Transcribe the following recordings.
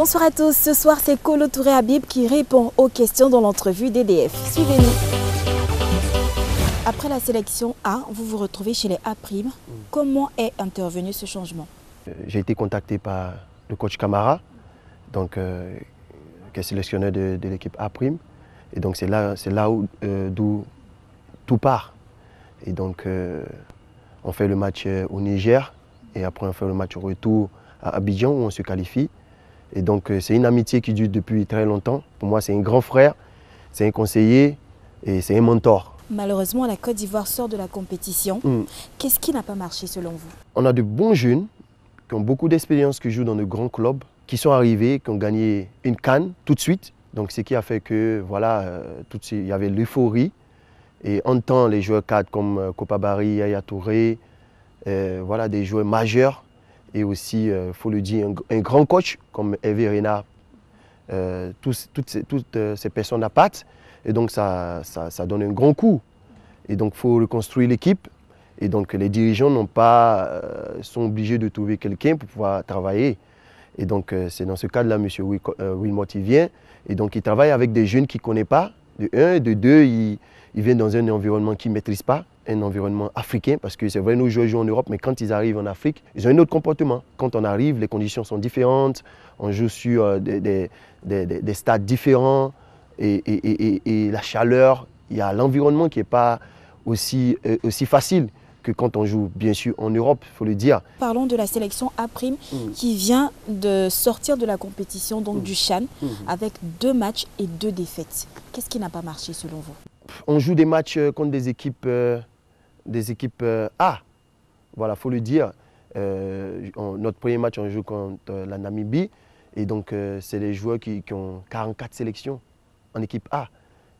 Bonsoir à tous, ce soir c'est Kolo Touré Habib qui répond aux questions dans l'entrevue d'EDF. Suivez-nous. Après la sélection A, vous vous retrouvez chez les A'. Comment est intervenu ce changement? J'ai été contacté par le coach Camara, donc, qui est sélectionneur de l'équipe A'. Et donc c'est là d'où tout part. Et donc on fait le match au Niger et après on fait le match au retour à Abidjan où on se qualifie. Et donc c'est une amitié qui dure depuis très longtemps. Pour moi c'est un grand frère, c'est un conseiller et c'est un mentor. Malheureusement la Côte d'Ivoire sort de la compétition. Qu'est-ce qui n'a pas marché selon vous? On a de bons jeunes qui ont beaucoup d'expérience, qui jouent dans de grands clubs, qui sont arrivés, qui ont gagné une CAN tout de suite. Donc ce qui a fait que voilà, il y avait l'euphorie. Et en temps, les joueurs cadres comme Kopabari, Yaya Touré, voilà, des joueurs majeurs. Et aussi, il faut le dire, un grand coach comme Hervé Renard, toutes ces personnes à pattes. Et donc ça donne un grand coup. Et donc il faut reconstruire l'équipe. Et donc les dirigeants sont obligés de trouver quelqu'un pour pouvoir travailler. Et donc c'est dans ce cadre-là, M. Wilmot, il vient. Et donc il travaille avec des jeunes qu'il ne connaît pas. De un, de deux, il vient dans un environnement qu'il ne maîtrise pas, un environnement africain, parce que c'est vrai, nos joueurs jouent en Europe, mais quand ils arrivent en Afrique, ils ont un autre comportement. Quand on arrive, les conditions sont différentes, on joue sur des stades différents, et la chaleur, il y a l'environnement qui n'est pas aussi facile que quand on joue, bien sûr, en Europe, il faut le dire. Parlons de la sélection A' qui vient de sortir de la compétition, donc du CHAN, avec 2 matchs et 2 défaites. Qu'est-ce qui n'a pas marché selon vous? On joue des matchs contre des équipes A. Voilà, il faut le dire. Notre premier match, on joue contre la Namibie. Et donc, c'est les joueurs qui ont 44 sélections en équipe A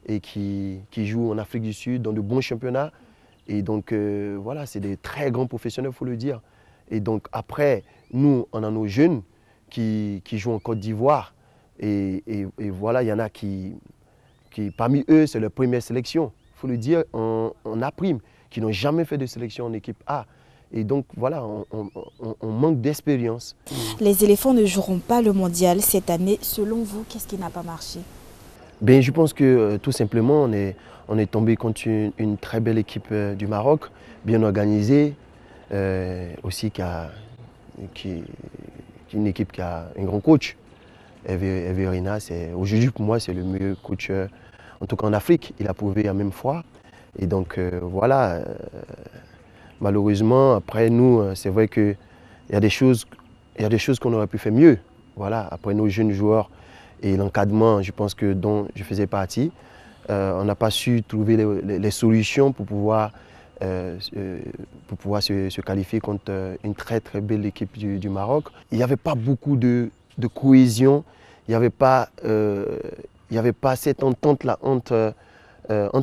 et qui jouent en Afrique du Sud dans de bons championnats. Et donc, voilà, c'est des très grands professionnels, il faut le dire. Et donc, après, nous, on a nos jeunes qui jouent en Côte d'Ivoire. Et voilà, il y en a qui parmi eux, c'est leur première sélection, il faut le dire, en A', qui n'ont jamais fait de sélection en équipe A. Et donc, voilà, on manque d'expérience. Les éléphants ne joueront pas le mondial cette année. Selon vous, qu'est-ce qui n'a pas marché? Ben, je pense que tout simplement, on est tombé contre une très belle équipe du Maroc, bien organisée, aussi une équipe qui a un grand coach. Hervé Renard, aujourd'hui pour moi, c'est le meilleur coach, en tout cas en Afrique. Il a prouvé la même fois. Et donc voilà, malheureusement, après nous, c'est vrai qu'il y a des choses qu'on aurait pu faire mieux. Voilà, après nos jeunes joueurs et l'encadrement, je pense que dont je faisais partie, on n'a pas su trouver les solutions pour pouvoir se qualifier contre une très très belle équipe du Maroc. Il n'y avait pas beaucoup de cohésion, il n'y avait pas cette entente-là entre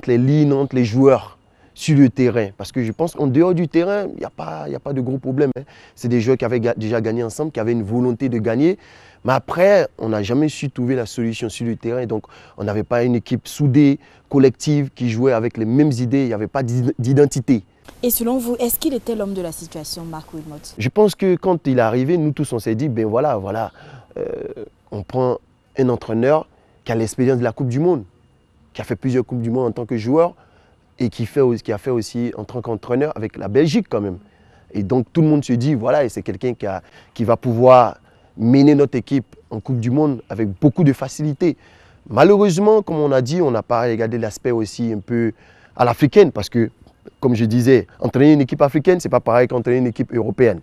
les lignes, entre les joueurs sur le terrain. Parce que je pense qu'en dehors du terrain, il n'y a pas de gros problèmes. C'est des joueurs qui avaient déjà gagné ensemble, qui avaient une volonté de gagner. Mais après, on n'a jamais su trouver la solution sur le terrain. Donc, on n'avait pas une équipe soudée, collective, qui jouait avec les mêmes idées. Il n'y avait pas d'identité. Et selon vous, est-ce qu'il était l'homme de la situation, Marc Wilmot? Je pense que quand il est arrivé, nous tous, on s'est dit, ben voilà, on prend un entraîneur qui a l'expérience de la Coupe du Monde, qui a fait plusieurs Coupes du Monde en tant que joueur et qui a fait aussi en tant qu'entraîneur avec la Belgique quand même. Et donc, tout le monde se dit, voilà, c'est quelqu'un qui va pouvoir mener notre équipe en Coupe du Monde avec beaucoup de facilité. Malheureusement, comme on a dit, on n'a pas regardé l'aspect aussi un peu à l'africaine parce que, comme je disais, entraîner une équipe africaine, ce n'est pas pareil qu'entraîner une équipe européenne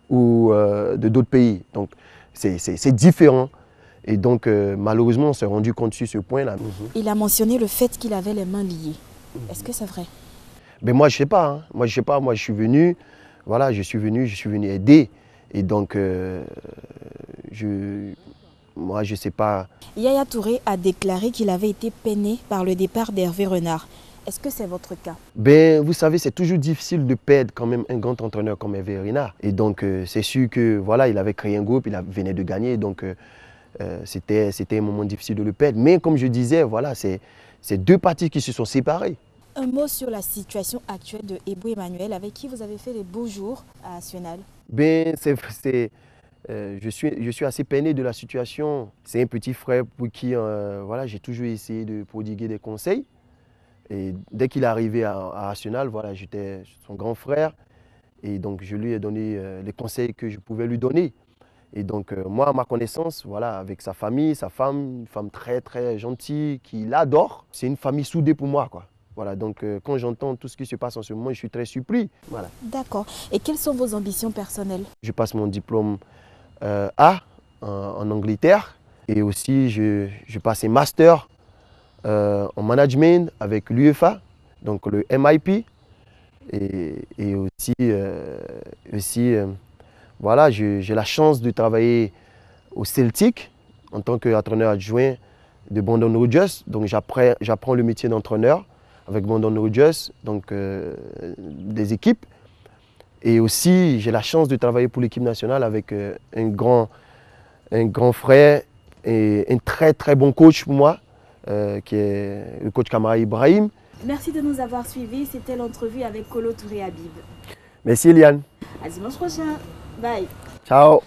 ou de d'autres pays. Donc, c'est différent. Et donc, malheureusement, on s'est rendu compte sur ce point-là. Il a mentionné le fait qu'il avait les mains liées. Est-ce que c'est vrai? Ben moi, je ne sais pas. Hein. Moi, je sais pas. Moi, je suis venu aider. Et donc, moi, je ne sais pas. Yaya Touré a déclaré qu'il avait été peiné par le départ d'Hervé Renard. Est-ce que c'est votre cas? Ben, vous savez, c'est toujours difficile de perdre quand même un grand entraîneur comme Hervé Renard. Et donc, c'est sûr que voilà, il avait créé un groupe, il venait de gagner. Donc, c'était un moment difficile de le perdre. Mais comme je disais, voilà, c'est 2 parties qui se sont séparées. Un mot sur la situation actuelle de Ebou Emmanuel, avec qui vous avez fait les beaux jours à National. Ben, je suis assez peiné de la situation. C'est un petit frère pour qui voilà, j'ai toujours essayé de prodiguer des conseils. Et dès qu'il est arrivé à Arsenal, voilà, j'étais son grand frère. Et donc, je lui ai donné les conseils que je pouvais lui donner. Et donc, moi, à ma connaissance, voilà, avec sa famille, sa femme, une femme très, très gentille, qui l'adore. C'est une famille soudée pour moi, quoi. Voilà, donc quand j'entends tout ce qui se passe en ce moment, je suis très surpris. Voilà. D'accord. Et quelles sont vos ambitions personnelles? Je passe mon diplôme A en Angleterre. Et aussi, je passe un master en management avec l'UEFA, donc le MIP. Et aussi, voilà, j'ai la chance de travailler au Celtic en tant qu'entraîneur adjoint de Brendan Rodgers. Donc j'apprends le métier d'entraîneur avec Brendan Rodgers, donc des équipes. Et aussi, j'ai la chance de travailler pour l'équipe nationale avec un grand frère et un très très bon coach pour moi, qui est le coach Kamara Ibrahim. Merci de nous avoir suivis. C'était l'entrevue avec Kolo Touré Habib. Merci Eliane. À dimanche prochain. Bye. Ciao.